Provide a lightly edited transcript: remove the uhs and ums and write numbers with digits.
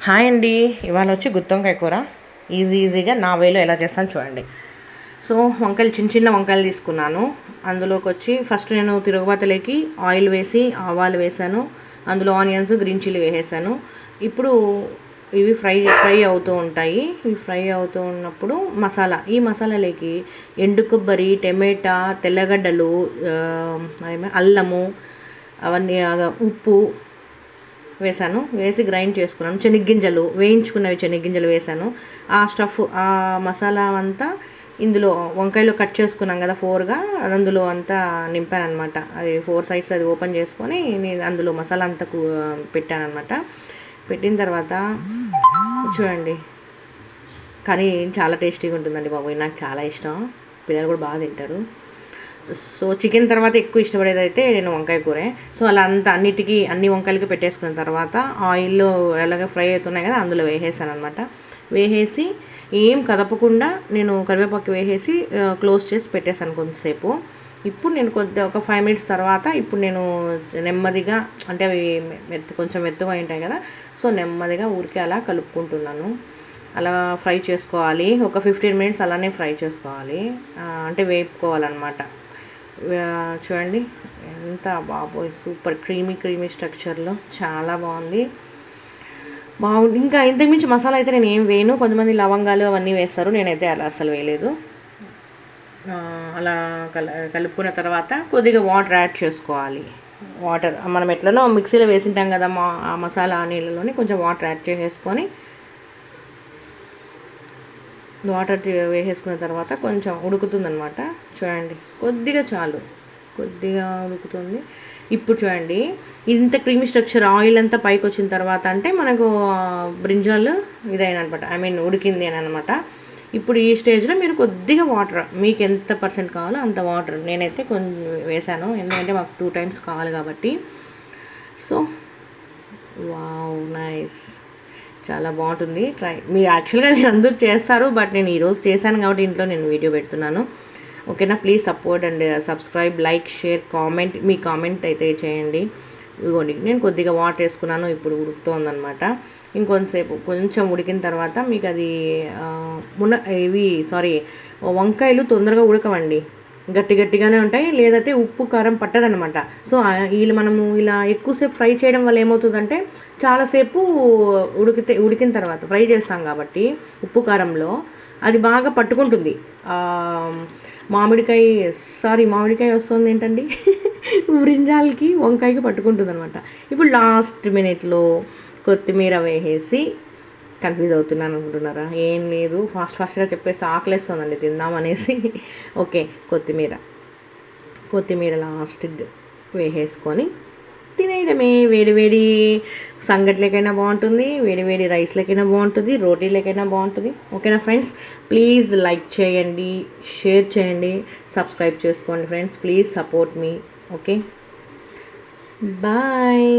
Hi అండి. ఇవాళ వచ్చి గుత్తొంకాయ కూర ఈజీగా నా వేలో ఎలా చేస్తాను చూడండి. సో వంకాయలు చిన్న వంకాయలు తీసుకున్నాను. అందులోకి వచ్చి ఫస్ట్ నేను తిరుగుబాతలోకి ఆయిల్ వేసి ఆవాలు వేసాను. అందులో ఆనియన్స్, గ్రీన్ చిల్లీ వేసేసాను. ఇప్పుడు ఇవి ఫ్రై అవుతూ ఉంటాయి. ఇవి ఫ్రై అవుతూ ఉన్నప్పుడు ఈ మసాలాలోకి ఎండు కొబ్బరి, టమాటా, తెల్లగడ్డలు, అల్లము, అవన్నీ ఉప్పు వేసాను. వేసి గ్రైండ్ చేసుకున్నాను. శనగ్గింజలు వేయించుకున్నవి శనగ్గింజలు వేసాను. ఆ మసాలా అంతా ఇందులో వంకాయలో కట్ చేసుకున్నాం కదా 4గా, అందులో అంతా నింపాను అనమాట. అది 4 సైడ్స్ అది ఓపెన్ చేసుకొని నేను అందులో మసాలా అంతా పెట్టాను అనమాట. పెట్టిన తర్వాత చూడండి, కానీ చాలా టేస్టీగా ఉంటుందండి బాబోయ్, నాకు చాలా ఇష్టం. పిల్లలు కూడా బాగా తింటారు. సో చికెన్ తర్వాత ఎక్కువ ఇష్టపడేది అయితే నేను వంకాయ కూరే. సో అలా అన్ని వంకాయలకి పెట్టేసుకున్న తర్వాత ఆయిల్లో ఎలాగ ఫ్రై అవుతున్నాయి కదా, అందులో వేసేసాను అనమాట. వేసేసి ఏం కదపకుండా నేను కరివేపాకు వేసేసి క్లోజ్ చేసి పెట్టేశాను కొంతసేపు. ఇప్పుడు నేను ఒక 5 మినిట్స్ తర్వాత ఇప్పుడు నేను నెమ్మదిగా, అంటే అవి కొంచెం మెత్తగా ఉంటాయి కదా, సో నెమ్మదిగా ఊరికే అలా కలుపుకుంటున్నాను. అలా ఫ్రై చేసుకోవాలి. ఒక 15 మినిట్స్ అలానే ఫ్రై చేసుకోవాలి, అంటే వేపుకోవాలన్నమాట. చూడండి ఎంత బాబోయ్, సూపర్ క్రీమీ స్ట్రక్చర్లో చాలా బాగుంది. ఇంకా ఇంతకుమించి మసాలా అయితే నేను ఏం వేయను. కొంతమంది లవంగాలు అవన్నీ వేస్తారు, నేనైతే అలా అసలు వేయలేదు. అలా కలుపుకున్న తర్వాత కొద్దిగా వాటర్ యాడ్ చేసుకోవాలి. వాటర్ మనం ఎట్లనో మిక్సీలో వేసింటాం కదా, ఆ మసాలా నీళ్ళలోని కొంచెం వాటర్ యాడ్ చేసేసుకొని వాటర్ వేసేసుకున్న తర్వాత కొంచెం ఉడుకుతుందనమాట. చూడండి కొద్దిగా ఉడుకుతుంది. ఇప్పుడు చూడండి ఇంత క్రీమీ స్ట్రక్చర్, ఆయిల్ అంతా పైకి వచ్చిన తర్వాత అంటే మనకు బ్రింజాల్ ఇదైనా అనమాట, ఉడికింది అని అనమాట. ఇప్పుడు ఈ స్టేజ్లో మీరు కొద్దిగా వాటర్, మీకు ఎంత పర్సెంట్ కావాలో అంత వాటర్ నేనైతే కొంచెం వేసాను, ఎందుకంటే మాకు 2 టైమ్స్ కావాలి కాబట్టి. సో వావ్, నైస్, చాలా బాగుంటుంది. మీరు యాక్చువల్గా అందరూ చేస్తారు, బట్ నేను ఈరోజు చేశాను కాబట్టి ఇంట్లో నేను వీడియో పెడుతున్నాను. ఓకేనా? Please support and subscribe, like, share, comment. Me comment అయితే చేయండి. ఇదిగోండి నేను కొద్దిగా వాటర్ వేసుకున్నాను, ఇప్పుడు ఉడుకుతోందనమాట. ఇంకొంతసేపు కొంచెం ఉడికిన తర్వాత మీకు అది వంకాయలు తొందరగా ఉడకవండి, గట్టిగానే ఉంటాయి, లేదంటే ఉప్పు కారం పట్టదనమాట. సో మనము ఇలా ఎక్కువసేపు ఫ్రై చేయడం వల్ల ఏమవుతుందంటే చాలాసేపు ఉడికిన తర్వాత ఫ్రై చేస్తాం కాబట్టి ఉప్పు కారంలో అది బాగా పట్టుకుంటుంది. మామిడికాయ వస్తుంది ఏంటండి బ్రింజాల్కి వంకాయకి పట్టుకుంటుంది అనమాట. ఇప్పుడు లాస్ట్ మినిట్లో కొత్తిమీర వేసేసి, కన్ఫ్యూజ్ అవుతున్నాను అనుకుంటున్నారా? ఏం లేదు, ఫాస్ట్గా చెప్పేసి ఆకలేస్తుందండి తిందామనేసి. ఓకే, కొత్తిమీర లాస్ట్ వేసేసుకొని తినేయడమే. వేడి సంగట్లకైనా బాగుంటుంది, వేడి రైస్లకైనా బాగుంటుంది, రోటీలకైనా బాగుంటుంది. ఓకేనా ఫ్రెండ్స్? ప్లీజ్ లైక్ చేయండి, షేర్ చేయండి, సబ్స్క్రైబ్ చేసుకోండి friends. Please support me. Okay, bye.